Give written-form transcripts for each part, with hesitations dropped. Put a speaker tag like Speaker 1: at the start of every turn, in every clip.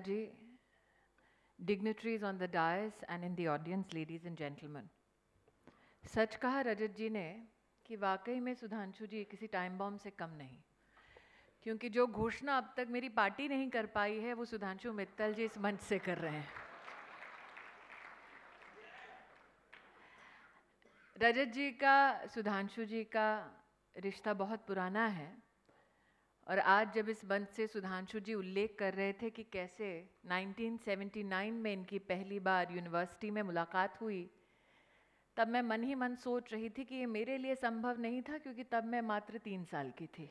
Speaker 1: ji, dignitaries on the dais and in the audience, ladies and gentlemen. सच कहा रजत जी ने कि वाकई में सुधांशु जी किसी टाइम बॉम्ब से कम नहीं, क्योंकि जो घोषणा अब तक मेरी पार्टी नहीं कर पाई है वो सुधांशु मित्तल जी इस मंच से कर रहे हैं। रजत जी का सुधांशु जी का रिश्ता बहुत पुराना है और आज जब इस मंच से सुधांशु जी उल्लेख कर रहे थे कि कैसे 1979 में इनकी पहली बार यूनिवर्सिटी में मुलाकात हुई, तब मैं मन ही मन सोच रही थी कि ये मेरे लिए संभव नहीं था, क्योंकि तब मैं मात्र 3 साल की थी।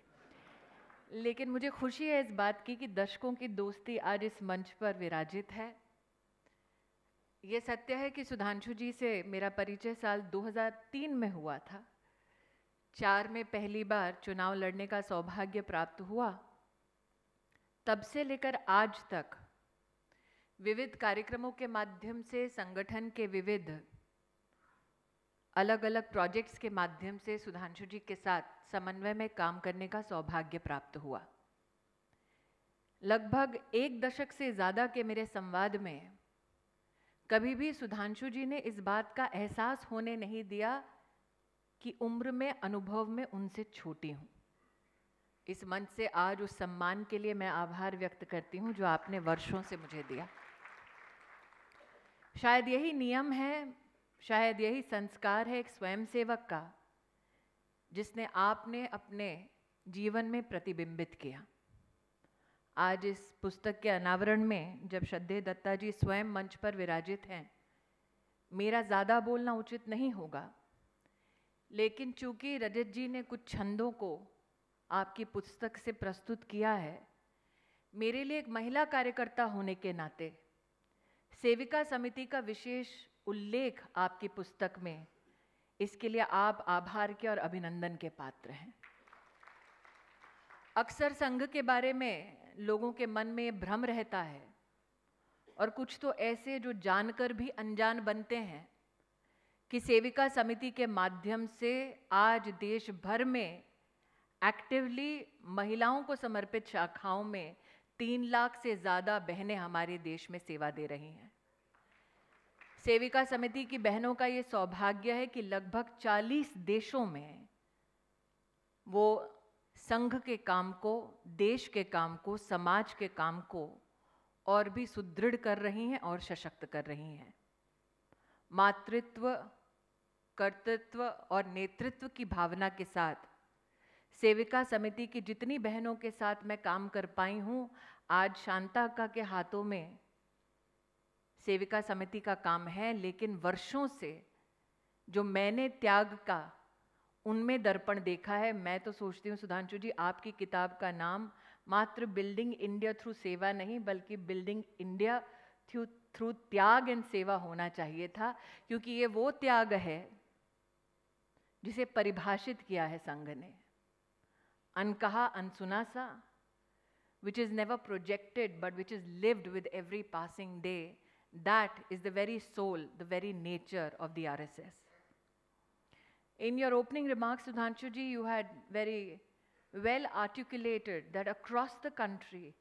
Speaker 1: लेकिन मुझे खुशी है इस बात की कि दशकों की दोस्ती आज इस मंच पर विराजित है। ये सत्य है कि सुधांशु जी से मेरा परिचय साल 2003 में हुआ था। 4 में पहली बार चुनाव लड़ने का सौभाग्य प्राप्त हुआ। तब से लेकर आज तक विविध कार्यक्रमों के माध्यम से, संगठन के विविध अलग अलग प्रोजेक्ट्स के माध्यम से सुधांशु जी के साथ समन्वय में काम करने का सौभाग्य प्राप्त हुआ। लगभग 1 दशक से ज़्यादा के मेरे संवाद में कभी भी सुधांशु जी ने इस बात का एहसास होने नहीं दिया कि उम्र में, अनुभव में उनसे छोटी हूँ। इस मंच से आज उस सम्मान के लिए मैं आभार व्यक्त करती हूँ जो आपने वर्षों से मुझे दिया। शायद यही नियम है, शायद यही संस्कार है एक स्वयंसेवक का, जिसने आपने अपने जीवन में प्रतिबिंबित किया। आज इस पुस्तक के अनावरण में जब श्रद्धेय दत्ता जी स्वयं मंच पर विराजित हैं, मेरा ज़्यादा बोलना उचित नहीं होगा, लेकिन चूंकि रजत जी ने कुछ छंदों को आपकी पुस्तक से प्रस्तुत किया है, मेरे लिए एक महिला कार्यकर्ता होने के नाते सेविका समिति का विशेष उल्लेख आपकी पुस्तक में, इसके लिए आप आभार के और अभिनंदन के पात्र हैं। अक्सर संघ के बारे में लोगों के मन में भ्रम रहता है और कुछ तो ऐसे जो जानकर भी अनजान बनते हैं कि सेविका समिति के माध्यम से आज देश भर में एक्टिवली महिलाओं को समर्पित शाखाओं में 3 लाख से ज़्यादा बहनें हमारे देश में सेवा दे रही हैं। सेविका समिति की बहनों का ये सौभाग्य है कि लगभग 40 देशों में वो संघ के काम को, देश के काम को, समाज के काम को और भी सुदृढ़ कर रही हैं और सशक्त कर रही हैं। मातृत्व, कर्तृत्व और नेतृत्व की भावना के साथ सेविका समिति की जितनी बहनों के साथ मैं काम कर पाई हूँ, आज शांता अक्का के हाथों में सेविका समिति का काम है, लेकिन वर्षों से जो मैंने त्याग का उनमें दर्पण देखा है, मैं तो सोचती हूँ सुधांशु जी, आपकी किताब का नाम मात्र बिल्डिंग इंडिया थ्रू सेवा नहीं, बल्कि बिल्डिंग इंडिया थ्रू त्याग एंड सेवा होना चाहिए था, क्योंकि ये वो त्याग है जिसे परिभाषित किया है संघ ने। अनकहा अनसुना सा, which is never projected but which is lived with every passing day, that is the very soul, the very nature of the RSS. In your opening remarks, Sudhanshu ji, you had very well articulated that across the country,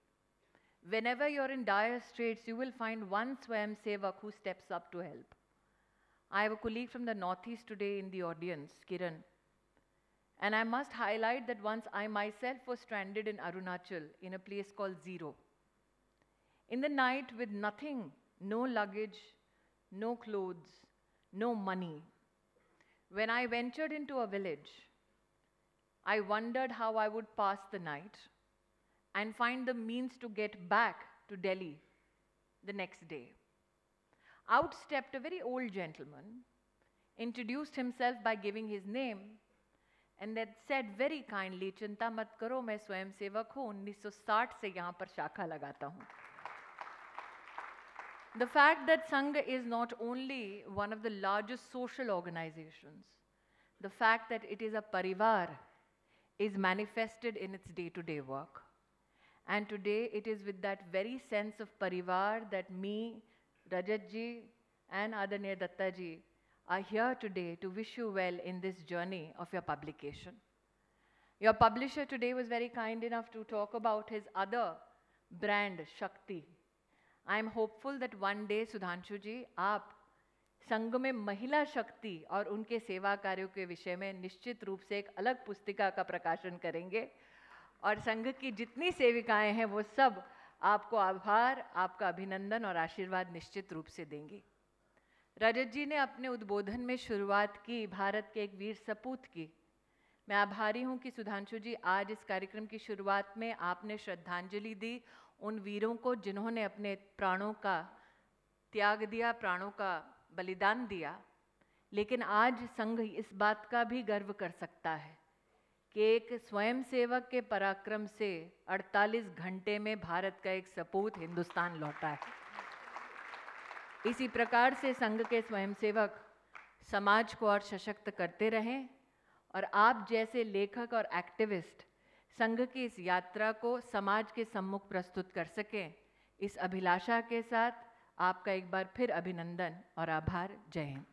Speaker 1: whenever you're in dire straits, you will find one Swayam Sevak who steps up to help. I have a colleague from the Northeast today in the audience, Kiran, and I must highlight that once I myself was stranded in Arunachal in a place called Zero. In the night with nothing, no luggage, no clothes, no money. When I ventured into a village, I wondered how I would pass the night and find the means to get back to Delhi the next day. Out stepped a very old gentleman, introduced himself by giving his name, and then said very kindly, "Chinta mat karo, मैं स्वयं सेवक हूँ, 1960 से यहाँ पर शाखा लगाता हूँ." The fact that Sangha is not only one of the largest social organizations, the fact that it is a parivar is manifested in its day-to-day work. And today it is with that very sense of parivar that me, Rajat ji and Adarniya Datta ji are here today to wish you well in this journey of your publication. Your publisher today was very kind enough to talk about his other brand, Shakti. I am hopeful that one day Sudhanshu ji, आप संघ में महिला शक्ति और उनके सेवा कार्यों के विषय में निश्चित रूप से एक अलग पुस्तिका का प्रकाशन करेंगे और संघ की जितनी सेविकाएं हैं वो सब आपको आभार, आपका अभिनंदन और आशीर्वाद निश्चित रूप से देंगी। रजत जी ने अपने उद्बोधन में शुरुआत की भारत के एक वीर सपूत की। मैं आभारी हूं कि सुधांशु जी आज इस कार्यक्रम की शुरुआत में आपने श्रद्धांजलि दी उन वीरों को जिन्होंने अपने प्राणों का त्याग दिया, प्राणों का बलिदान दिया। लेकिन आज संघ इस बात का भी गर्व कर सकता है कि एक स्वयंसेवक के पराक्रम से 48 घंटे में भारत का एक सपूत हिंदुस्तान लौटा है। इसी प्रकार से संघ के स्वयंसेवक समाज को और सशक्त करते रहें और आप जैसे लेखक और एक्टिविस्ट संघ की इस यात्रा को समाज के सम्मुख प्रस्तुत कर सकें, इस अभिलाषा के साथ आपका एक बार फिर अभिनंदन और आभार। जय हिंद।